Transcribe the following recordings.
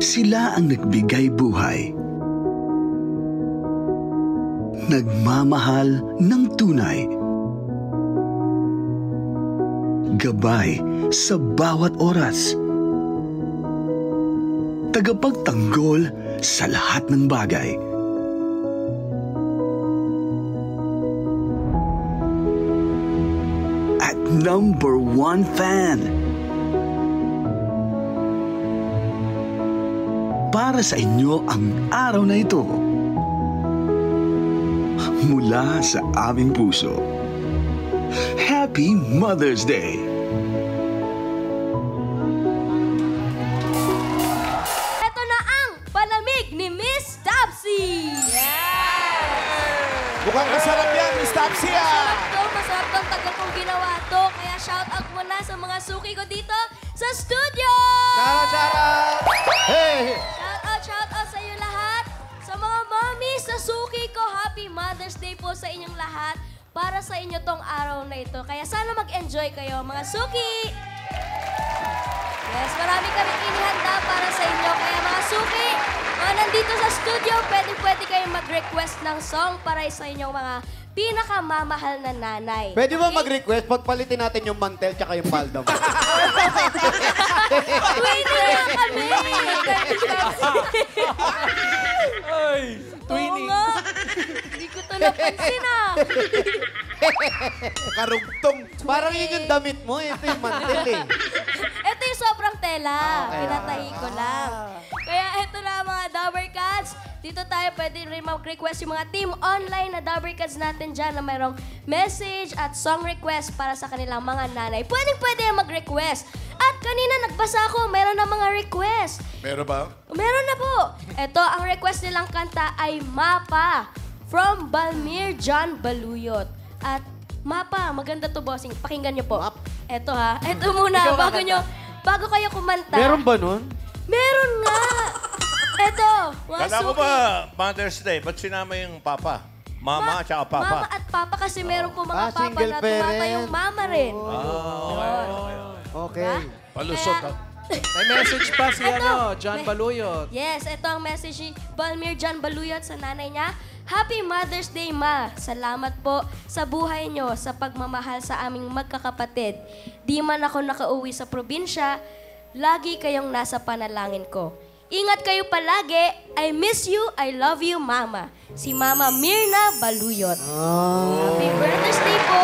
Sila ang nagbigay buhay. Nagmamahal ng tunay. Gabay sa bawat oras. Tagapagtanggol sa lahat ng bagay. At #1 fan. Para sa inyo ang araw na ito. Mula sa aming puso. Happy Mother's Day! Ito na ang palamig ni Miss Topsy! Mukhang masarap yan, Miss Topsy, Masarap tong tagal kong ginawa to. Kaya shout out muna sa mga suki ko dito sa studio! Charot! Hey! Shout out sa iyo lahat. Sa mga mommy, sa suki ko, Happy Mother's Day po sa inyong lahat. Para sa inyo tong araw na ito. Kaya sana mag-enjoy kayo, mga suki! Yes, marami kami inihanda para sa inyo. Kaya mga suki, mga nandito sa studio, pwede kayong mag-request ng song para sa inyong mga pinakamamahal na nanay. Pwede ba mag-request? Pagpalitin natin yung mantel tsaka yung palda mo. Twinning na kami! Ay, Oo nga. Hindi ko ito napansin Karugtong. Parang yun yung damit mo. Ito yung mantel eh. Ito yung sobrang tela. Pinatahi ko lang. Kaya ito na mga Dabber Cats. Dito tayo pwede rin mag-request yung mga team online na Dabber Cats natin dyan na mayroong message at song request para sa kanilang mga nanay. Pwede mag-request. At kanina nagbasa ako, mayroon na mga request. meron ba? Meron na po. Ito, ang request nilang kanta ay Mapa from Balmir John Baluyot. At Mapa, maganda to, bossing. Pakinggan niyo po. Ito ha. Ito muna, bago kayo kumanta. Meron ba nun? Meron nga. Ito, mga Kala ko suki. ba Mother's Day? Ba't sinama yung papa? Mama at saka papa? Mama at papa kasi meron po mga papa single na tumata parent. yung mama rin. Okay. Palusot. Kaya- May message pa si John Baluyot. Yes, ito ang message ni Balmir John Baluyot sa nanay niya. Happy Mother's Day, Ma. Salamat po sa buhay nyo, sa pagmamahal sa aming magkakapatid. Di man ako nakauwi sa probinsya, lagi kayong nasa panalangin ko. Ingat kayo palagi. I miss you, I love you, Mama. Si Mama Mirna Baluyot. Happy Mother's Day po.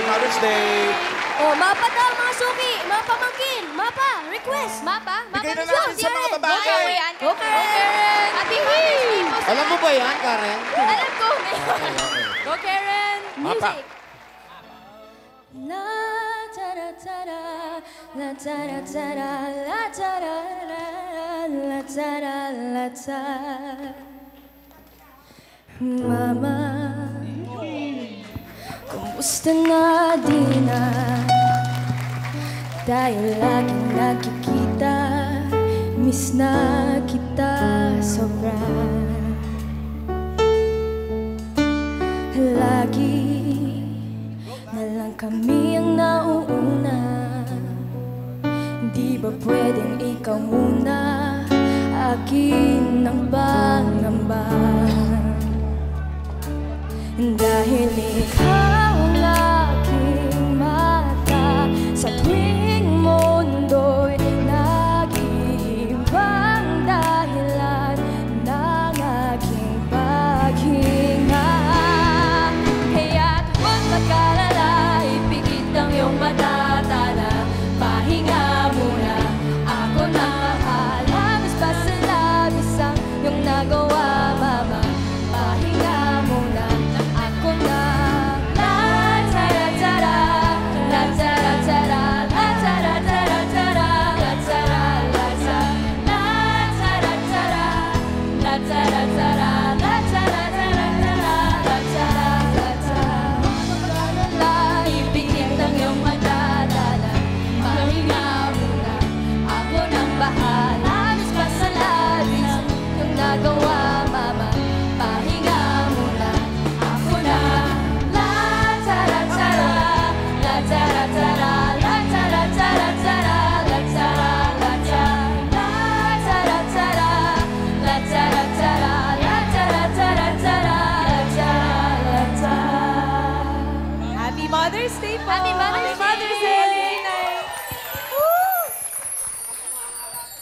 Mother's Day! Oh, mapa daw, mga suki. Mga pamangkin. Mapa, request. Mapa. Bigay na natin sa mga babae. Go, Karen. Happy Mother's Day po sa Alam mo ba yan, Karen? Alam ko. Go, Karen. Mapa. Music. La ta da ta da, la ta da ta da, la ta da da, la ta da la ta. Mama, kumusta na di na? Tayo laging nakikita, miss na kita sobra. Lagi na lang kami ang nauuna. Di ba pwedeng ikaw muna, akin ang pangamba? Dahil ikaw ang aking mata, sa tuwing mundo'y nag-iibang dahilan ng aking paghinga. Kaya't huwag mag-alala, ipikit ang iyong matatala. Pahinga muna, ako na bahala. Mas pa sa labis ang iyong nagawa, Mama. Pahinga muna, ako na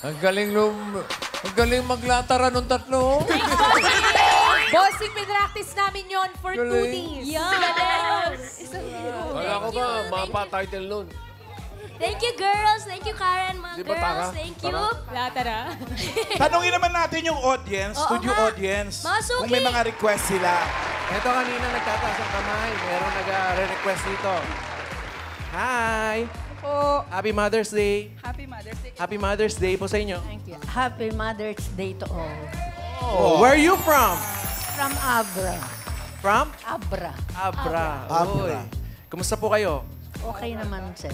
Ang galing maglatara nung tatlo. Bossing, pinractice namin yon for 2 days. Yes! Wala ko ba, mapa-title nun. Thank you, girls. Thank you, Karen. Mga Di ba, Tara? girls, thank you. Latara. Tanungin naman natin yung audience, Oo studio nga. audience. Mga suki. Kung may mga request sila. Ito kanina nagtataas ang kamay. Meron nag-request dito. Hi! Po. Happy Mother's Day. Happy Mother's Day. Happy Mother's Day po sa inyo. Thank you. Happy Mother's Day to all. Oh, where are you from? From Abra. From? Abra. Abra. Abra. Uy. Kumusta po kayo? Okay naman, sir.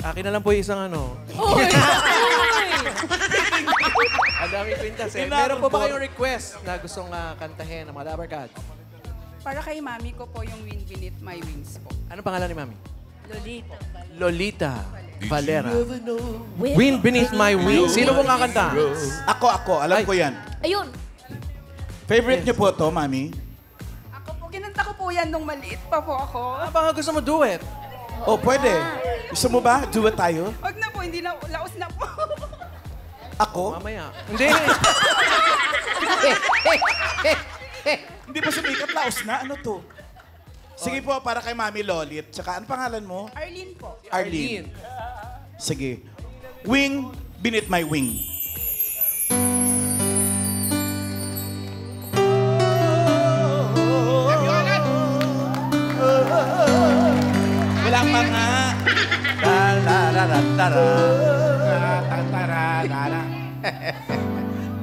Akin na lang po yung isang ano. Ang daming pintas eh. Meron po ba kayong request na gustong kantahin ng mga Dabber Cats? Para kay mami ko po yung Wind Beneath My Wings po. Ano pangalan ni Mami? Lolita. Lolita Valera. Wind Beneath My Wings. Sino pong kakanta? Ako. Alam ko yan. Ayun. Favorite niyo po to, Mami? Ako po, kinanta ko po yan nung maliit pa po ako. Baka gusto mo duet. Oh, pwede. Gusto mo ba? Duet tayo? Wag na po, hindi na, laos na po. Ako? Mamaya. Hindi. Hindi pa sumikat, laos na. Ano to? Sige po, para kay Mami Lolit. Tsaka, ano pangalan mo? Arlene po. Arlene. Sige. Wing beneath my wing. Wala pa nga.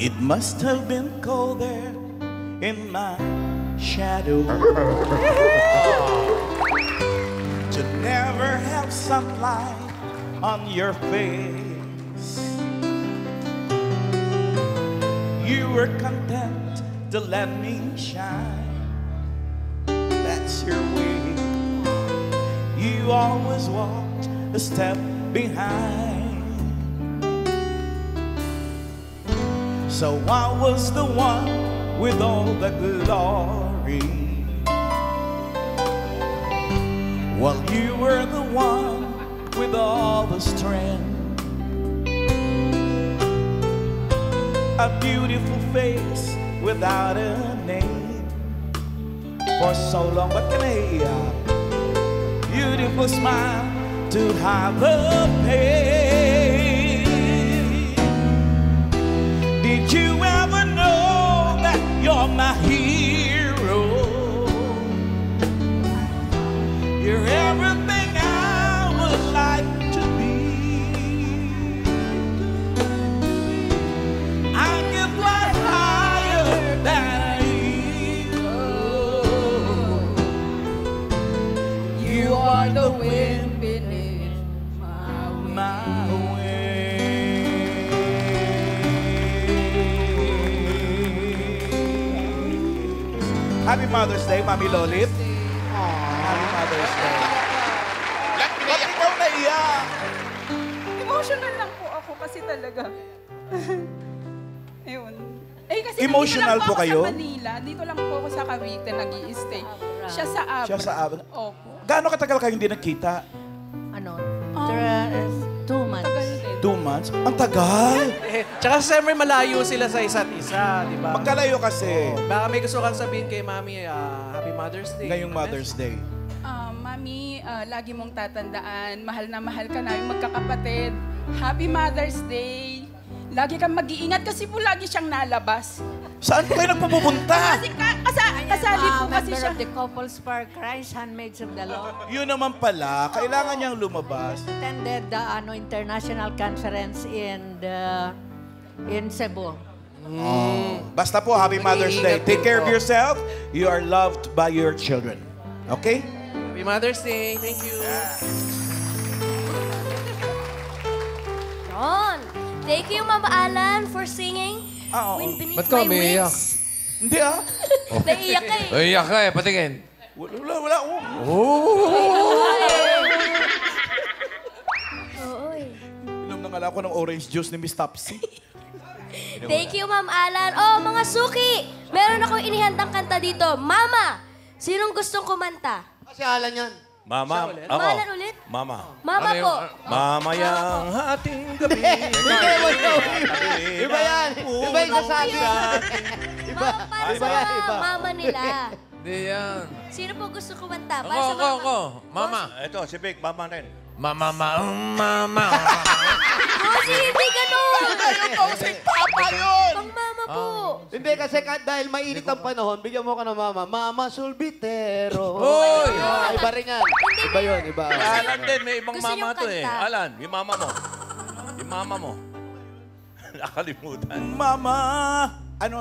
It must have been cold there in my shadow to never have sunlight on your face. You were content to let me shine. That's your way. You always walked a step behind. So I was the one with all the glory, while you were the one with all the strength. A beautiful face without a name for so long, but can I? Beautiful smile to hide the pain. Did you ever know that you're my hero? You're everything I would like to be. I can fly higher than you are the wind beneath my wings. Happy Mother's Day, Mami Lolit. Happy Mother's Day. Ba't ikaw naiyak? Emotional lang po ako kasi talaga. Ayun. Eh, kasi Emotional nandito lang po kayo? Ako sa Manila. Dito lang po ako sa Cavite nag-i-stay. Siya sa Abra. Siya sa Abra. Opo. Gaano katagal kayo hindi nagkita? Ano? 2 months. Tagal din. 2 months? Ang tagal! Tsaka siyempre malayo sila sa isa't isa, di ba? Magkalayo kasi Baka may gusto kang sabihin kay Mami, Happy Mother's Day. ngayong Mother's Day. Mami, lagi mong tatandaan, mahal na mahal ka namin magkakapatid. Happy Mother's Day. Lagi kang mag-iingat kasi po lagi siyang nalabas. Saan po kayo nagpupunta? Kasi kasali po kasi Member siya. of the Couples for Christ, Handmaids of the Lord. Yun naman pala, kailangan niyang lumabas. Attended the international conference in Cebu. Basta po, Happy Mother's Day. Mag-iingat Take din care of po. yourself. You are loved by your children. Okay? Happy Mother's Day. Thank you. Yun. Thank you, Mama Alan, for singing Oo. Wind Beneath Ba't ka My umiiyak? Wings. Hindi ah. Naiiyak ka eh. Iyak ka eh, patingin. Wala. Oo eh. Inom na nga ako ng orange juice ni Miss Topsy. Thank you, Ma'am Alan. Oh, mga suki! Meron akong inihandang kanta dito. Mama! Sinong gustong kumanta? Kasi Alan yan. Mama, Siya ulit? ako. Mama Alan ulit? Mama. Mama Ano po. Mamayang hating gabi. Iba yan. Iba yung sasabi. Iba. Mama, para Iba sa yan, iba. mama nila. Hindi yan. Sino po gusto kumanta? Para Ako, sa mama. ako. Mama. Ito, si Vic, mama rin. Mama. Kasi hindi ganun. Pausing papa yun! Pang mama po. Hindi kasi dahil mainit ang panahon, bigyan mo ka ng mama. Mama Sulbitero. Hoy! Iba rin yan. Iba yun, iba. Alan din, may ibang Gusto mama niyong to eh. kanta? Alan, yung mama mo. Yung mama mo. Nakalimutan. Mama, ano,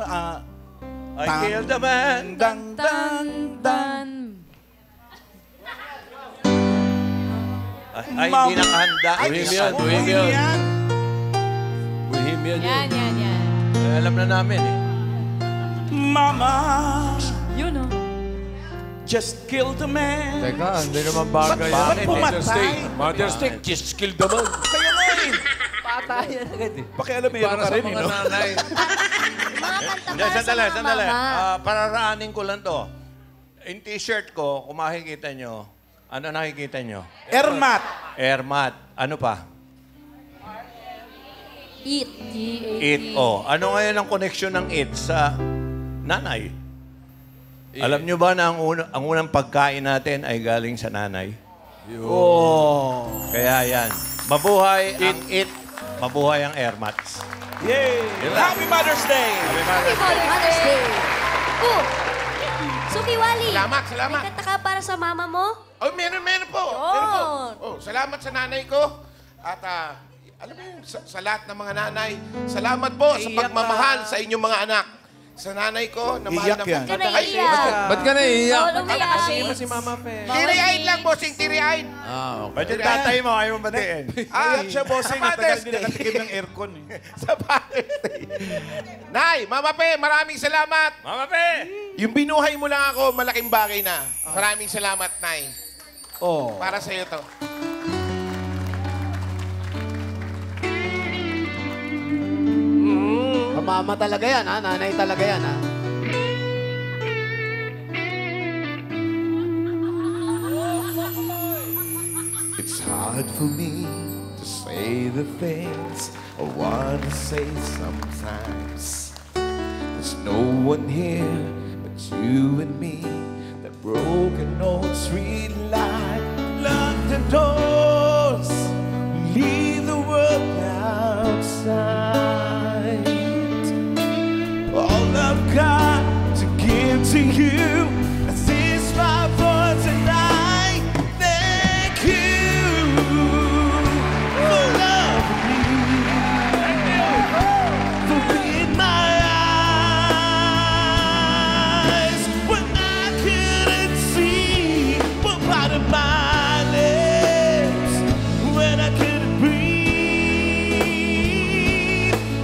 I killed the man. dang, dang, dang. Ay, hindi nakahanda. Bohemian, Hindi Bohemian. yan. Bohemian Yan, yun. yan, yan. nakahanda. Alam na namin eh. Mama, Yun, oh. just killed a man. Teka, hindi naman bagay Ba't yan. pumatay? Mother's Day, just kill the man. Kaya nga eh. Patayan agad eh. Pakialamero Para ka sa rin, mga no? nanay. Mga kanta Hindi, para sa sandali, mga sandali. mama. Pararaanin ko lang to. Yung t-shirt ko, kung makikita nyo, ano nakikita nyo? Ermat. Airmat. Ano pa? Eat. It. Oh. Ano ngayon ang connection ng it sa nanay? Alam nyo ba na ang unang pagkain natin ay galing sa nanay? Oh. Kaya yan. Mabuhay ang it, mabuhay ang airmats. Yay! Happy Mother's Day! Happy Mother's Day. Oh. Suki Wali. Salamat, salamat. May kanta ka para sa mama mo? Oh, meron po. Meron po. Oh, salamat sa nanay ko. At alam mo yun, sa lahat ng mga nanay, salamat po sa pagmamahal sa inyong mga anak. Sa nanay ko, na mahal Iyak na yan. Ka naiiyak. Ba't ka naiiyak? Bawal umiyak. Si Mama Fe. Tiriain lang, bossing, tiriain. Ah, okay. Ba't yung tatay mo, ayaw mo batiin? Iyak siya, bossing. Sa Tagal Mother's din Day. nakatikim ng aircon eh. Sa Mother's Day. Nay, Mama Fe, maraming salamat. Mama Pe! Yung binuhay mo lang ako, malaking bagay na. Maraming salamat, Nay. Oh. Para sa iyo to. Mama talaga yan, ha? Nanay talaga yan, ha? It's hard for me to say the things I want to say sometimes. There's no one here but you and me. The broken notes read like lock the doors, leave the world outside. All I've got to give to you is my voice and I thank you for loving me, for being my eyes when I couldn't see, for part of my lips when I couldn't breathe.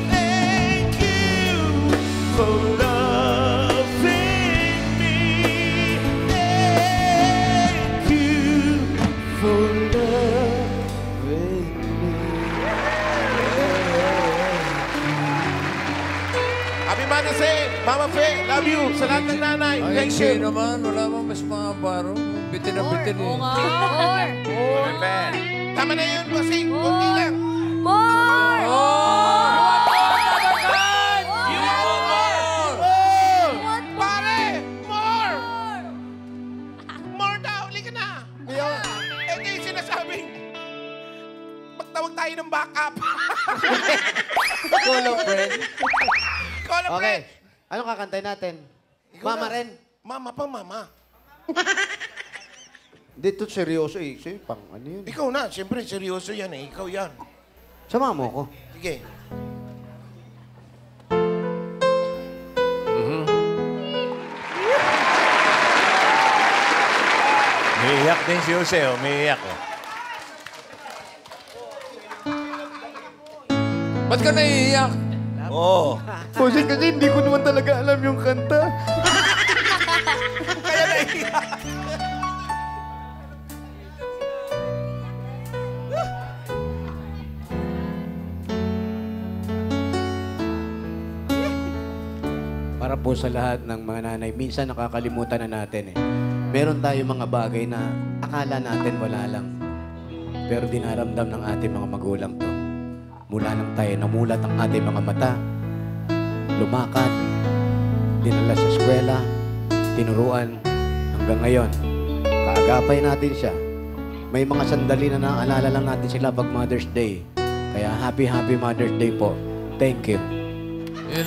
Thank you for loving me. Thank you for loving me. Happy Mother's Day, Mama Fe. Love you. Sa lahat ng nanay. Ay, Thank kasi you. naman, wala bang mas mga baro? Bitin na bitin eh. Mama Pe! Tama na yun, bossing. Kunti lang. More! Pare! More! More daw. Halika na. Ito yung sinasabing, magtawag tayo ng backup. Call of friend. Call a Okay. friend. Anong kakantay natin? Mama na. rin. Mama pa, mama. Dito seryoso eh. Kasi pang ano yun. Ikaw na. Siyempre, seryoso yan eh. Ikaw yan. Sama mo ko. Sige. Umiiyak din si Jose, umiiyak. Oh. Ba't ka naiiyak? Oo. Kasi hindi ko naman talaga alam yung kanta. Kaya naiiyak. Para po sa lahat ng mga nanay, minsan nakakalimutan na natin eh. Meron tayo mga bagay na akala natin wala lang. Pero dinaramdam ng ating mga magulang to. Mula nang tayo namulat ang ating mga mata, lumakad, dinala sa eskwela, tinuruan, hanggang ngayon, kaagapay natin siya. May mga sandali na naaalala lang natin sila pag Mother's Day. Kaya happy Mother's Day po. Thank you.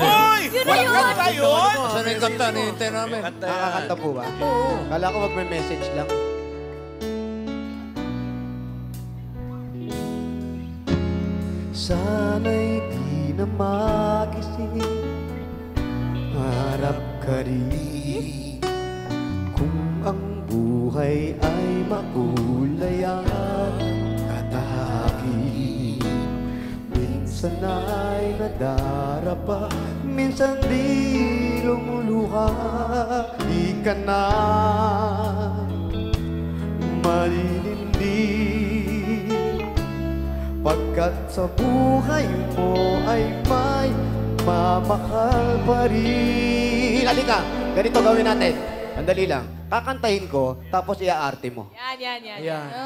Hoy! Yun na yun! Kanta yun! Saan yung kanta? Nihintay namin. Nakakanta po ba? Oo. Kala ko magme-message lang. Sana'y di na magising, harap ka rin. Kung ang buhay ay makulay at katahaki, minsan ay nadarapa, minsan di lumuluha. Di ka na maninindi, pagkat sa buhay mo ay may mamahal pa rin. Halika, ganito gawin natin. Andali lang. Kakantahin ko, tapos iaarte mo. Yan.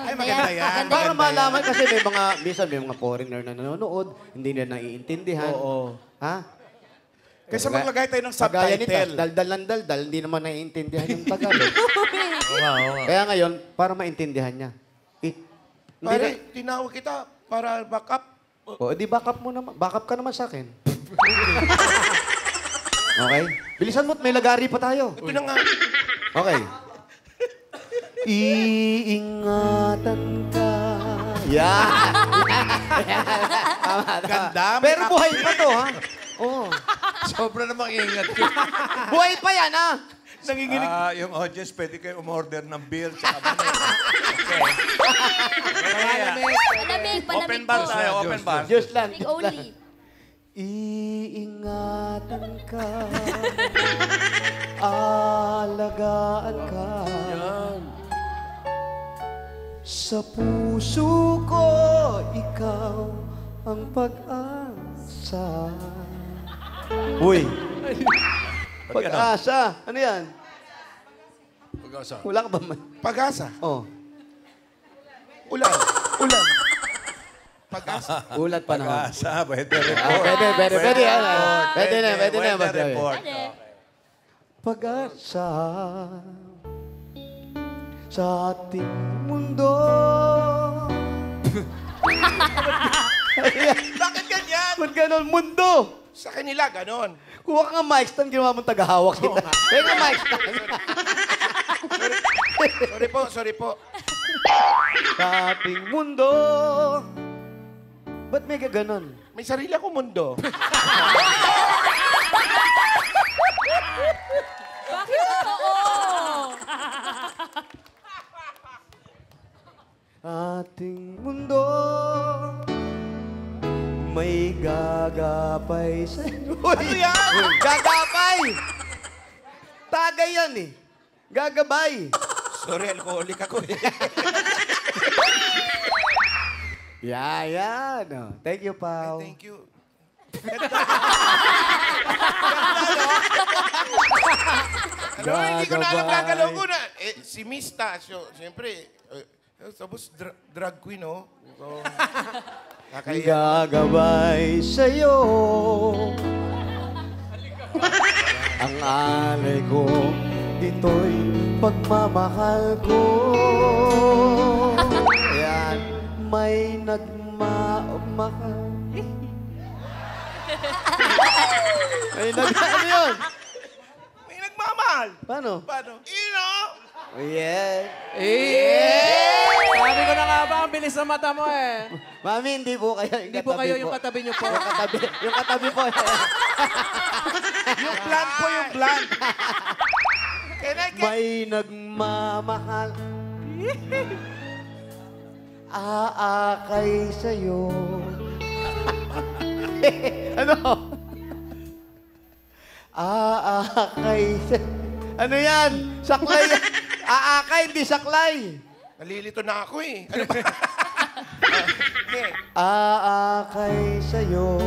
Ay, maganda yan. Para Maganda malaman kasi minsan may mga foreigner na nanonood, hindi nila naiintindihan. Oo. Ha? Kaysa maglagay tayo ng Kagaya nito, subtitle. daldal ng daldal, hindi naman naiintindihan yung Tagalog. Kaya ngayon, para maintindihan niya. Hindi Pare, na, tinawag kita para backup. di backup mo naman. Backup ka naman sa akin. Okay? Bilisan mo't may lagari pa tayo. Ito na nga. Okay. Iingatan ka. Yan. Ganda. Pero buhay pa to, ha? Oo. Sobra namang ingat. Buhay pa yan, ha? Nanginginig. Yung audience, pwede kayo umorder ng beer tsaka banay. Okay. Palamig Open bar po. tayo, open bar. Diyos lang. Big only. Iingatan ka. Alagaan ka. Sa puso ko, ikaw ang pag-asa. Uy! Pag-asa. Ano yan? Pag-asa. Wala ka ba man? Pag-asa. Oh. Ulan. Pag-asa. Ulat pa naman. Pag-asa, weather report. Pwede. Pwede na. Weather report. Pag-asa sa ating mundo. Bakit ganyan? Ba't ganon? Mundo! Sa kanila, ganon. Kuha ka nga mic stand, ginawa mong tagahawak kita. Kaya nga mic stand. Sorry po. Sa ating mundo. Ba't may gaganon? May sarili akong mundo. Bakit totoo? Ating mundo may gagapay sa... Ano yan? Gagapay! Tagay yan eh. Gagabay. Sorry, alcoholic ako eh. Yan. Oh. Thank you, Pao. Thank you. Ano, hindi ko na alam gagalaw ko na. Si Mista, siyempre, tapos drag queen, no? So, Gagabay sa'yo ang alay ko, ito'y pagmamahal ko. Ayan, may nagmamahal. Ano yun? may nagmamahal. Paano? Ino? Oh, yeah. Sabi ko na nga ba, ang bilis ng mata mo eh. Mami, hindi po kayo. Hindi po kayo yung katabi niyo po. Yung katabi po. Yung plan po, yung plan. May nagmamahal. Aakay sa'yo. Ano? Aakay sa'yo. Ano yan? Saklay yan. Aakay, hindi saklay. Nalilito na ako eh. Ano ba? Aakay sa'yo.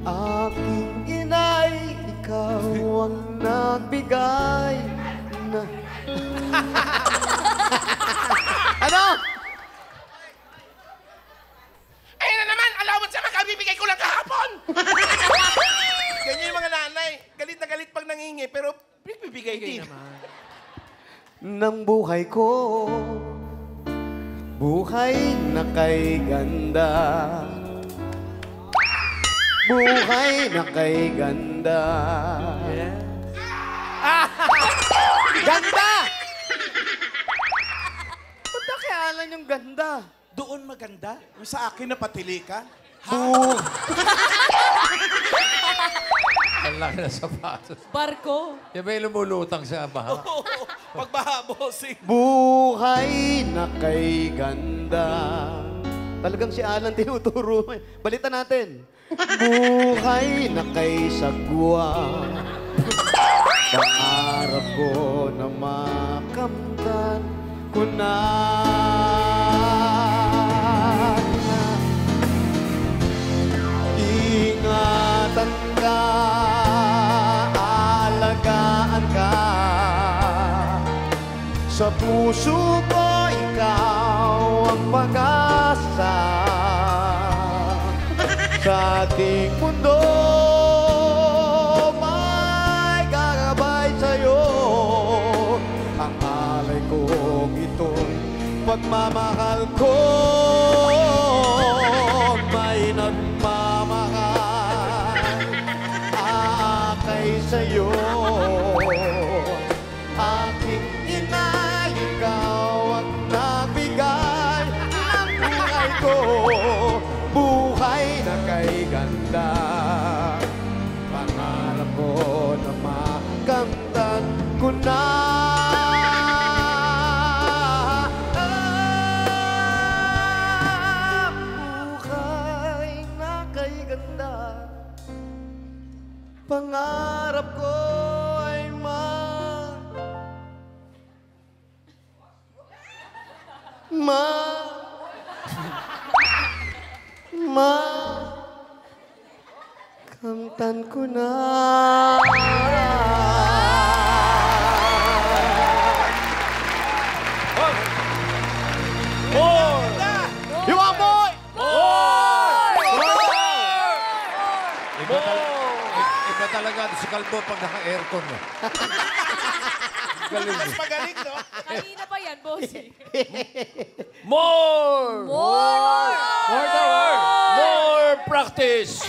Aking inay, ikaw ang nagbigay na... Ano? KD. ng buhay ko. Buhay na kay ganda. Buhay na kay ganda. Ganda! Punta kay Alan yung ganda. Doon maganda. Yung sa akin na patili ka. Ang laki na sapatos. Barko. Yung may lumulutang sa baha. Pagbaha, bossing. Buhay na kay ganda. Talagang si Alan tinuturo. Balitan natin. Buhay na kay sagwa. Pangarap ko na makamtan ko na. Ingatan ka, alagaan ka. Sa puso ko, ikaw ang pag-asa. Sa ating mundo, may gagabay sa'yo. Ang alay kong itong pagmamahal ko, may nagmamahal aakay sa'yo. Aking ina, ikaw ang nagbigay ng buhay ko. Buhay na kay ganda. Pangarap ko na makamtan ko na. Buhay na kay ganda. Pangarap ko ay kamtan ko na. You want more? Iba talaga si Kalbo pag naka-aircon. Galing. Mas magaling, no? Kanina pa yan, bossing. More! More! More practice!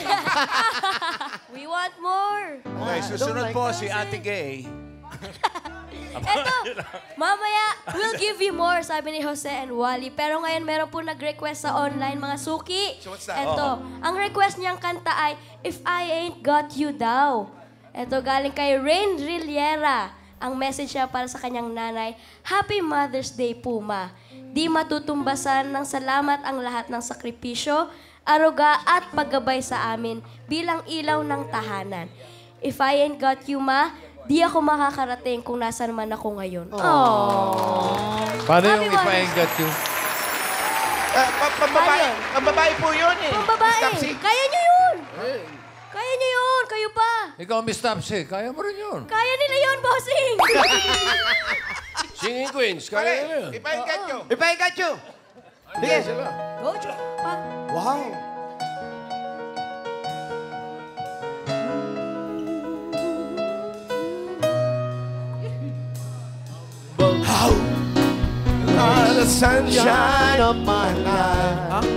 We want more. Okay, susunod po si Ate Gay. Eto, mamaya, we'll give you more, sabi ni Jose and Wally. Pero ngayon, meron po nag-request sa online, mga suki. So what's that? Eto, ang request niyang kanta ay, If I Ain't Got You daw. Eto, galing kay Rain Riliera. Ang message niya para sa kanyang nanay, Happy Mother's Day po, Ma. Di matutumbasan ng salamat ang lahat ng sakripisyo, aruga at paggabay sa amin bilang ilaw ng tahanan. If I ain't got you, Ma, di ako makakarating kung nasan man ako ngayon. Paano yung Happy if I Mother's ain't got you? Pambabae po yun eh. Pambabae, Tapsi. kaya niyo yun! Kaya niyo yun, kayo pa! Ikaw, Miss Tapsi, kaya mo rin yun. Kaya nila yun, bossing! Singing Queens, Pare, if I get you. If I got you. Sige. Go, pa. Wow. How? The sunshine of my life.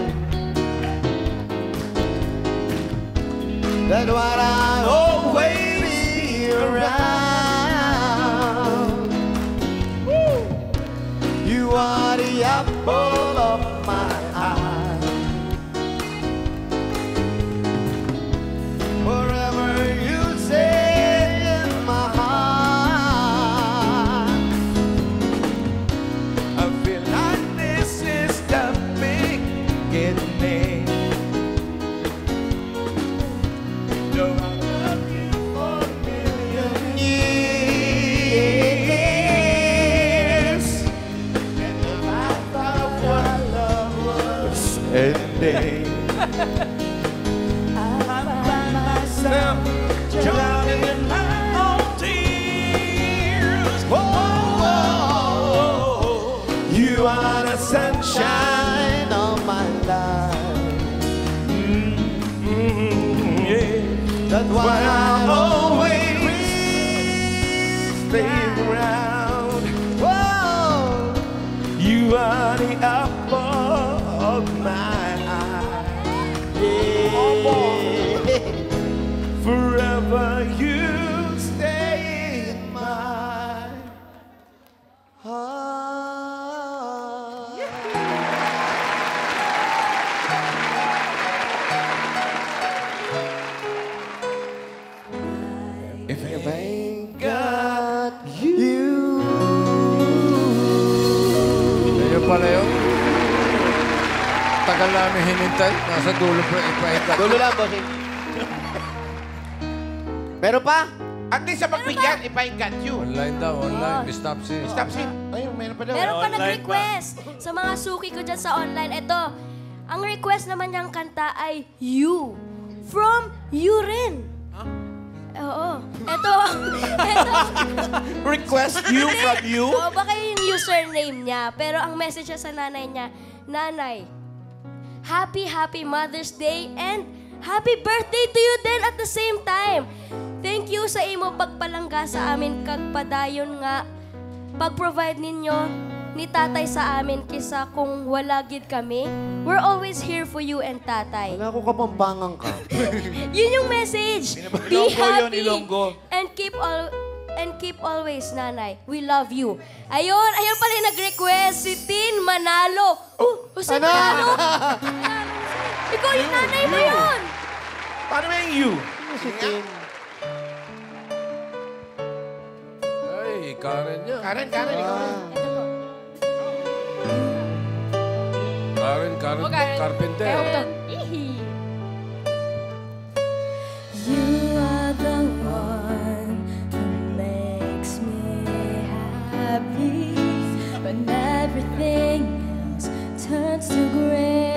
That's what I always be around. You are the apple of my eye. Forever you say in my heart. I feel like this is the beginning. No, I love you for a million years. And if I thought what love was ending, I find myself drowning in my own tears. Whoa, you are the sunshine of my life. Yeah. That's But why I I always stay pala yun. Tagal namin hinintay. Nasa dulo pa ipahikat. Dulo lang, bossing. Meron pa? At least sa pagbigyan, if I got you. Online daw, online. Stop si. Stop sin. Ayun, meron pa daw. Meron pa Online nag-request sa mga suki ko dyan sa online. Ito, ang request naman niyang kanta ay You. From You rin. Oo. Ito. Request you from you? Oo, baka yung username niya. Pero ang message niya sa nanay niya, Nanay, Happy Mother's Day and Happy birthday to you din at the same time. Thank you sa imo pagpalangga sa amin kag padayon nga pag-provide ninyo ni tatay sa amin kisa kung wala gid kami. We're always here for you and tatay. Wala ko kapampangan ka. Yun yung message. Be Ilonggo yun, happy Ilonggo. and keep always, Nanay. We love you. Ayun pala yung nag-request si Tin Manalo. Si Manalo? Ikaw yung nanay mo yun. Paano ba yung you? Ay, Karen niya. Karen, ikaw rin. Ito po. Karen Carpenter. You are the one who makes me happy when everything else turns to gray.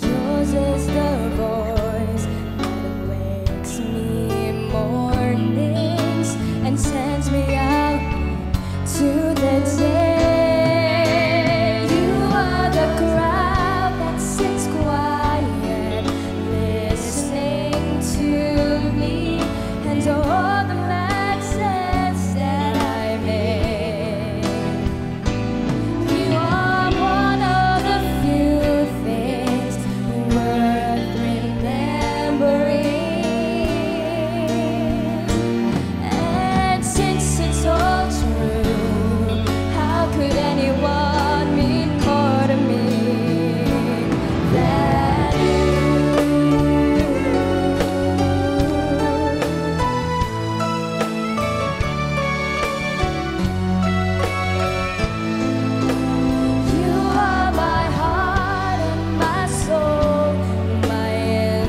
Yours is the voice that wakes me mornings and sends me out to the day. You are the crowd that sits quiet, listening to me and all the messes that I make. You are one of the few things worth remembering. And since it's all true, how could anyone mean more to me than you? Are my heart and my soul, my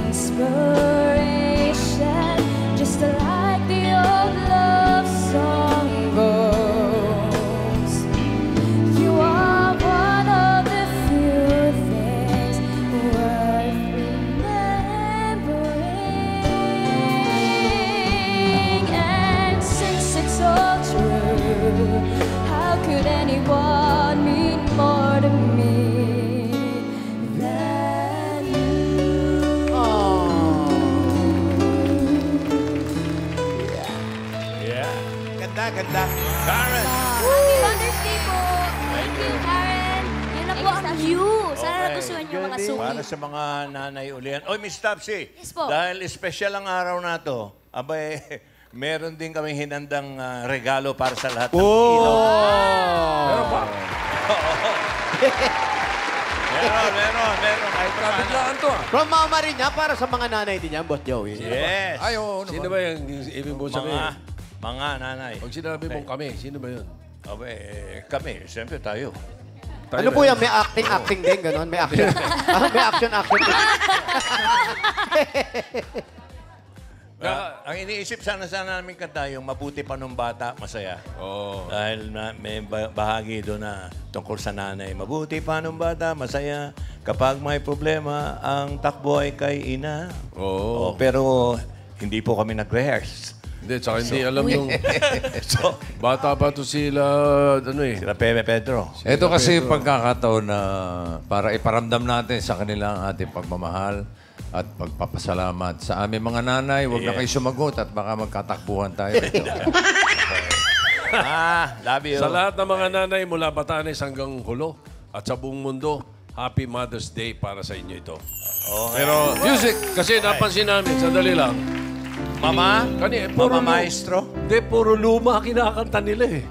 inspiration, just like the old love song goes. You are one of the few things worth remembering. And since it's all true, how could anyone mean more to me than you? Yeah. Ganda, ganda. Karen! Happy Mother's Day po! Thank you, Karen! Yun na po ang You. Sana nagustuhan niyo mga suki. Para sa mga nanay ulian. Oy, Miss Topsy. Yes po. Dahil special ang araw na to, abay, meron din kaming hinandang regalo para sa lahat ng ilaw. Meron pa? Meron. Kahit pa paano. Kabiglaan to ah. From Mama rin niya, para sa mga nanay din yan, Boss Joey. Yes. Ay, oo. Sino ba yung ibig mo sabihin? Mga nanay. Pag sinabi mong kami, sino ba yun? Abay, kami. Siyempre tayo. Ano po yan? May acting din, gano'n? May action. May action. Ang iniisip sana namin kanta yung mabuti pa nung bata, masaya. Oo. Dahil may bahagi doon na tungkol sa nanay. Mabuti pa nung bata, masaya. Kapag may problema, ang takbo ay kay ina. Oo. Pero hindi po kami nag-rehearse. Hindi, tsaka hindi alam yung... So, Bata pa to sila, ano eh. sila Pepe Pedro. Ito kasi pagkakataon na para iparamdam natin sa kanila ang ating pagmamahal at pagpapasalamat sa aming mga nanay. Huwag na kayo sumagot at baka magkatakbuhan tayo dito. Love you. Sa lahat ng mga nanay mula Batanes hanggang Hulo at sa buong mundo, Happy Mother's Day para sa inyo ito. Pero music, kasi napansin namin, sandali lang. Mama? Puro Mama Maestro? Hindi, puro luma kinakanta nila eh.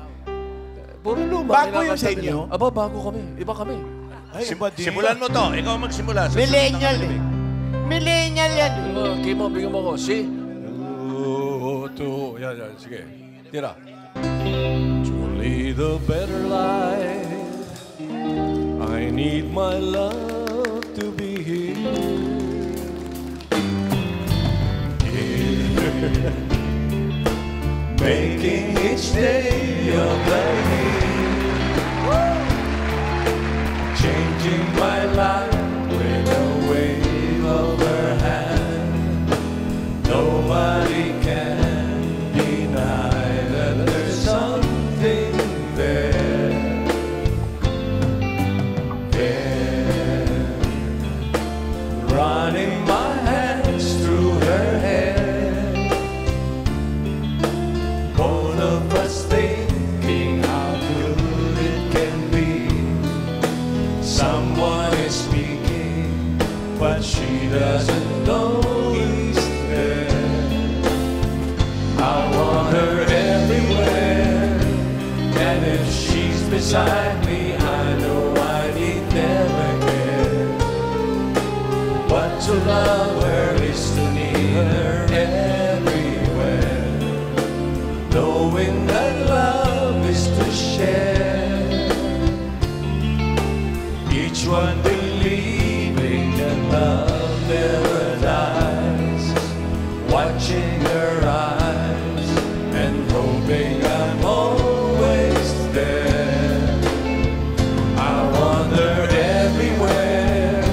Puro luma Bago yun kinakanta sa inyo? nila. Aba, bago kami. Iba kami. Simulan mo to. Ikaw magsimula. Millennial eh. Millennial yan. Kimo, bigyan mo ko. Si? Yan. Sige. Tira. Julie me the better life. I need my love to be here. Here. Making each day of the year. Changing my life with a wave of her hand. Nobody can deny that there's something there. There. Running my hands through her hair. Both of us thinking how good it can be. Someone is speaking, but she doesn't know he's there. I want her everywhere, and if she's beside me, I know I need never care. But to love her is to need her everywhere, knowing that love is to share. Each one believing that love never dies, watching her eyes and hoping I'm always there. I want her everywhere,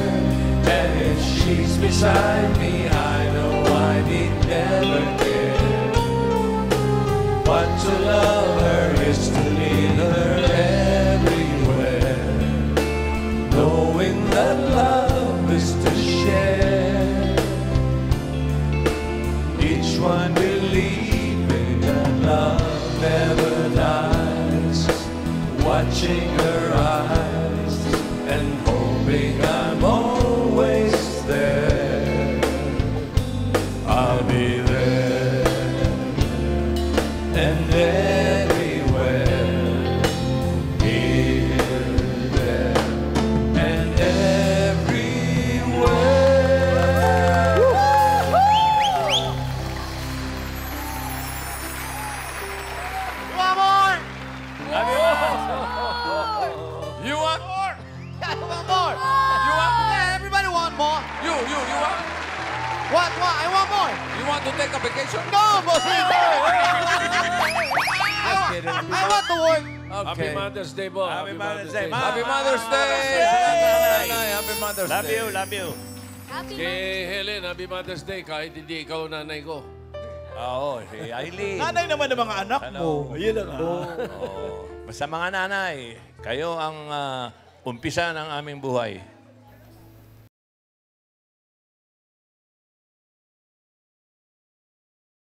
and if she's beside me, I know I need never care. But to love her is to need her everywhere, knowing that love is to share. Each one believing that love never dies, watching her eyes and hoping I'm always there. I'll be there and everywhere, here, there, and everywhere. One more! You want more? Yeah, one more! You want? Yeah, everybody want more. You want? What? I want more. You want to take a vacation? No, bossing! I want to work. Happy Mother's Day po. Happy Mother's Day. Happy Mother's Day! Happy Mother's Love Day! you, love you. Happy Kay Helen, Happy Mother's Day kahit hindi ikaw nanay ko. Oo, si Aileen. Nanay naman ng mga anak mo. Ayun lang. Basta mga nanay, kayo ang umpisa ng aming buhay.